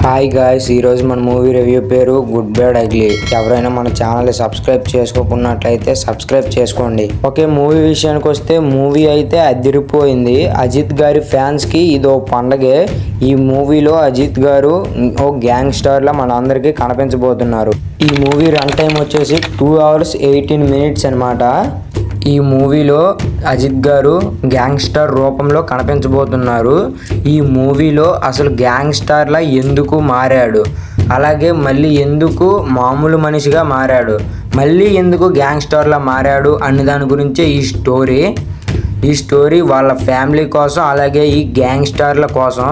Hi guys, ఈరోజు మన movie review పేరు గుడ్ బ్యాడ్ అగ్లీ. ఎవరైనా మన ఛానల్ని సబ్స్క్రైబ్ చేసుకోకున్నట్లయితే సబ్స్క్రైబ్ చేసుకోండి. ఓకే, మూవీ విషయానికి వస్తే మూవీ అయితే అదిరిపోయింది. అజిత్ గారి ఫ్యాన్స్కి ఇదో పండగే. ఈ మూవీలో అజిత్ గారు ఓ గ్యాంగ్ స్టార్లా మన అందరికీ కనిపించబోతున్నారు. ఈ మూవీ రన్ టైం వచ్చేసి 2 hours 18 minutes అనమాట. ఈ మూవీలో అజిత్ గారు గ్యాంగ్స్టర్ రూపంలో కనిపించబోతున్నారు. ఈ మూవీలో అసలు గ్యాంగ్స్టర్లా ఎందుకు మారాడు, అలాగే మళ్ళీ ఎందుకు మామూలు మనిషిగా మారాడు, మళ్ళీ ఎందుకు గ్యాంగ్స్టర్లా మారాడు అనే దాని గురించే ఈ స్టోరీ వాళ్ళ ఫ్యామిలీ కోసం, అలాగే ఈ గ్యాంగ్స్టర్ల కోసం.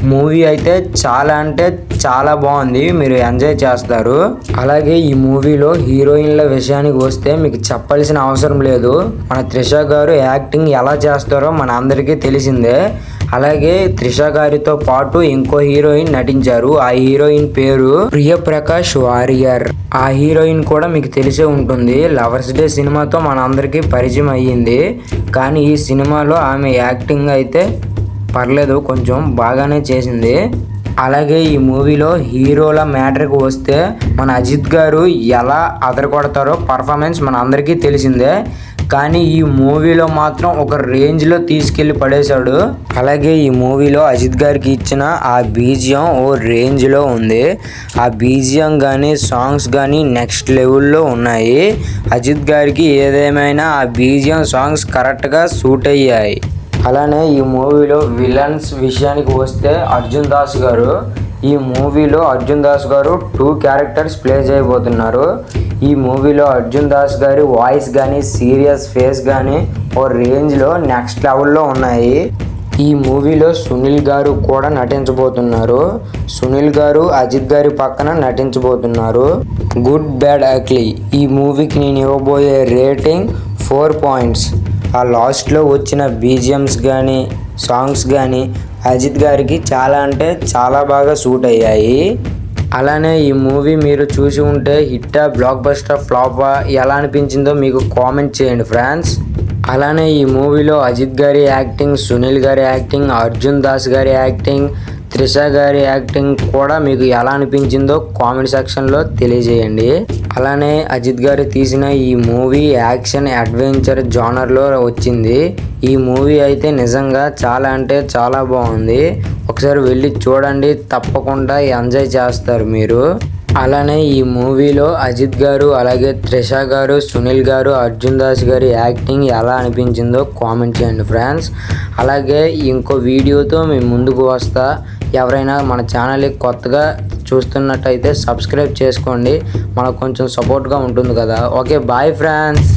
మూవీ అయితే చాలా అంటే చాలా బాగుంది, మీరు ఎంజాయ్ చేస్తారు. అలాగే ఈ మూవీలో హీరోయిన్ల విషయానికి వస్తే మీకు చెప్పాల్సిన అవసరం లేదు. మన త్రిష గారు యాక్టింగ్ ఎలా చేస్తారో మన అందరికీ తెలిసిందే. అలాగే త్రిష గారితో పాటు ఇంకో హీరోయిన్ నటించారు. ఆ హీరోయిన్ పేరు ప్రియప్రకాష్ వారియర్. ఆ హీరోయిన్ కూడా మీకు తెలిసే ఉంటుంది. లవర్స్ డే సినిమాతో మన అందరికీ పరిచయం అయ్యింది. కానీ ఈ సినిమాలో ఆమె యాక్టింగ్ అయితే పర్లేదు, కొంచెం బాగానే చేసింది. అలాగే ఈ మూవీలో హీరోల మ్యాటర్కి వస్తే మన అజిత్ గారు ఎలా అదరకొడతారో పర్ఫార్మెన్స్ మన అందరికీ తెలిసిందే. కానీ ఈ మూవీలో మాత్రం ఒక రేంజ్లో తీసుకెళ్ళి పడేశాడు. అలాగే ఈ మూవీలో అజిత్ గారికి ఇచ్చిన ఆ బీజియం ఓ రేంజ్లో ఉంది. ఆ బీజియం కానీ సాంగ్స్ కానీ నెక్స్ట్ లెవెల్లో ఉన్నాయి. అజిత్ గారికి ఏదేమైనా ఆ బీజియం సాంగ్స్ కరెక్ట్గా సూట్ అయ్యాయి. అలానే ఈ మూవీలో విలన్స్ విషయానికి వస్తే అర్జున్ దాస్ గారు. ఈ మూవీలో అర్జున్ దాస్ గారు 2 క్యారెక్టర్స్ ప్లే చేయబోతున్నారు. ఈ మూవీలో అర్జున్ దాస్ గారి వాయిస్ కానీ సీరియస్ ఫేస్ కానీ ఓ రేంజ్లో నెక్స్ట్ లెవెల్లో ఉన్నాయి. ఈ మూవీలో సునీల్ గారు కూడా నటించబోతున్నారు. సునీల్ గారు అజిత్ గారి పక్కన నటించబోతున్నారు. గుడ్ బ్యాడ్ అగ్లీ ఈ మూవీకి నేను ఇవ్వబోయే రేటింగ్ 4 points. ఆ లాస్ట్లో వచ్చిన బీజిఎమ్స్ కానీ సాంగ్స్ కానీ అజిత్ గారికి చాలా అంటే చాలా బాగా సూట్ అయ్యాయి. అలానే ఈ మూవీ మీరు చూసి ఉంటే హిట్టా, బ్లాక్ బస్టర్, ఫ్లాపా ఎలా అనిపించిందో మీకు కామెంట్ చేయండి ఫ్రెండ్స్. అలానే ఈ మూవీలో అజిత్ గారి యాక్టింగ్, సునీల్ గారి యాక్టింగ్, అర్జున్ దాస్ గారి యాక్టింగ్, త్రిష గారి యాక్టింగ్ కూడా మీకు ఎలా అనిపించిందో కామెంట్ సెక్షన్లో తెలియజేయండి. అలానే అజిత్ గారు తీసిన ఈ మూవీ యాక్షన్ అడ్వెంచర్ జానర్లో వచ్చింది. ఈ మూవీ అయితే నిజంగా చాలా అంటే చాలా బాగుంది. ఒకసారి వెళ్ళి చూడండి, తప్పకుండా ఎంజాయ్ చేస్తారు మీరు. అలానే ఈ మూవీలో అజిత్ గారు, అలాగే త్రిష గారు, సునీల్ గారు, అర్జున్ దాస్ గారి యాక్టింగ్ ఎలా అనిపించిందో కామెంట్ చేయండి ఫ్రెండ్స్. అలాగే ఇంకో వీడియోతో మేము ముందుకు వస్తా. ఎవరైనా మన ఛానల్ని కొత్తగా చూస్తున్నట్టయితే సబ్స్క్రైబ్ చేసుకోండి, మనకు కొంచెం సపోర్ట్గా ఉంటుంది కదా. Okay, bye friends.